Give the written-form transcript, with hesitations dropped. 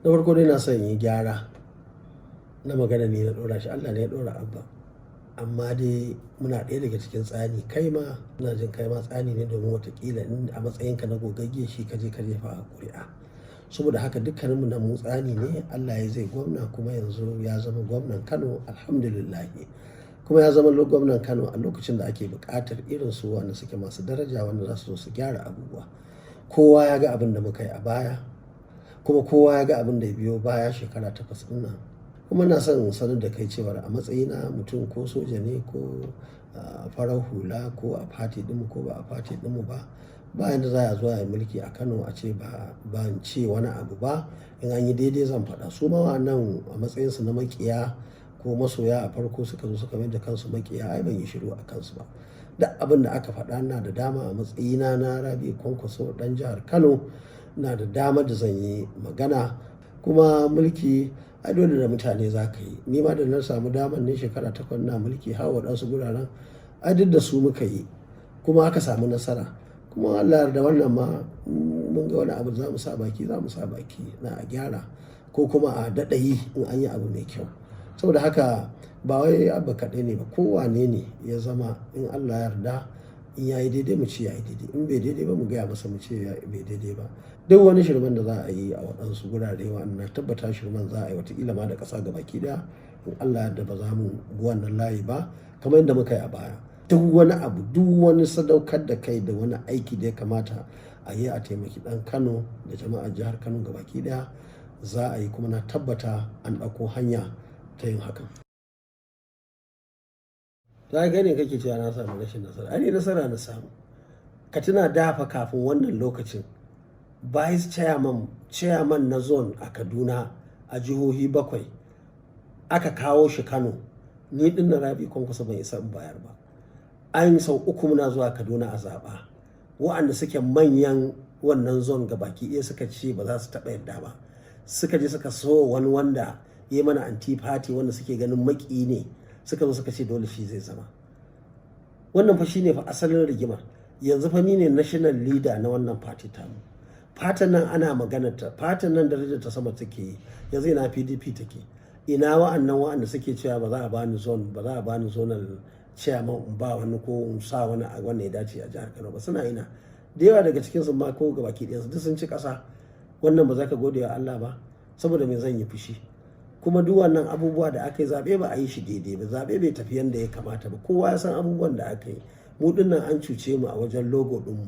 Na farko dai na son yi gyara na magana ne na ɗora shi, Allah ne ya ɗora Abba. Amma dai muna ɗaya daga cikin tsani, kai ma ina jin kai ma tsani ne, domin watakila in a matsayinka na gogagge shi ka je ka jefa a ƙuri'a. Saboda haka dukkaninmu na mu tsani ne. Allah ya zai gwamna kuma yanzu ya zama gwamnan Kano, alhamdulillahi. Kuma ya zama gwamnan Kano a lokacin da ake buƙatar irin su wanda suke masu daraja, wanda za su zo su gyara abubuwa. Kowa ya ga abin da muka yi a baya, kuma kowa ya ga abin da ya biyo baya shekara 8 ɗin nan. Kuma na son sanar da kai cewa a matsayina mutum, ko soja ne ko farar hula, ko a fati ɗinmu ko ba a fati ɗinmu ba, ba yanda za a zo a yi mulki a Kano a ce ba in ce wani abu ba. In an yi daidai zan faɗa. Su ma wannan a matsayinsu na maƙiya ko masoya a farko suka zo suka mai da kansu maƙiya, ai ban yi shiru a kansu ba. Duk abin da aka faɗa na da dama a matsayina na Rabi'u Kwankwaso ɗan jihar Kano, na da dama da zan yi magana. Kuma mulki ai dole da mutane za ka yi. Ni ma da na samu damar ne shekara 8 na mulki, har waɗansu guraren ai duk da su muka yi kuma aka samu nasara. Kuma Allah da wannan ma mun ga wani abu za mu sa baki na a gyara, ko kuma a daɗa yi in an yi abu mai kyau. Saboda haka ba wai Abba kaɗai ne ba, kowane ne ya zama, in Allah ya yarda, in ya yi daidai mu ce ya yi daidai, in bai daidai ba mu gaya masa mu ce bai daidai ba. Duk wani shirman da za a yi a waɗansu gurare na tabbata shirman za a yi wataƙila ma da ƙasa gabaki ɗaya, in Allah ya yarda ba za mu bi wannan layi ba kamar yadda muka yi a baya. Duk wani abu, duk wani sadaukar da kai da wani aiki da ya kamata a yi a taimaki ɗan Kano da jama'ar jihar Kano gabaki ɗaya za a yi, kuma na tabbata an ɗauko hanya ta yin hakan. Za ka ne kake cewa na samu rashin nasara? Ai nasara na samu. Ka tuna dafa kafin wannan lokacin vice chairman na zone a Kaduna a jihohi 7 aka kawo shi Kano. Ni din na Rabi'u Kwankwaso ban isa in bayar ba. An sau 3 muna zuwa Kaduna a zaɓa. Wa'anda suke manyan wannan zone gabaki ɗaya suka ce ba za su taɓa yadda ba. Suka je suka so wani wanda ya mana anti-party, wanda suke ganin maki ne, suka zo suka ce dole shi zai zama. Wannan fa shine fa asalin rigimar. Yanzu fa ni ne national leader na wannan party tamu. Fatan nan ana maganar ta, fatan nan darajar ta sama take yi. Yanzu ina PDP take. Ina wa'anda suke cewa ba za a bani zonal chairman in ba wani, ko in sa wani a wanda ya dace a jihar Kano ba, suna ina. Da yawa daga cikin su ma ko gabaki ɗayan su duk sun ci ƙasa. Wannan ba za ka gode wa Allah ba? Saboda me zan yi fushi? Kuma duk wannan abubuwa da aka yi, zaɓe ba a yi shi daidai ba, zaɓe bai tafi yanda ya kamata ba. Kowa ya san abubuwan da aka yi. Mu dinnan an cuce mu a wajen logo ɗinmu.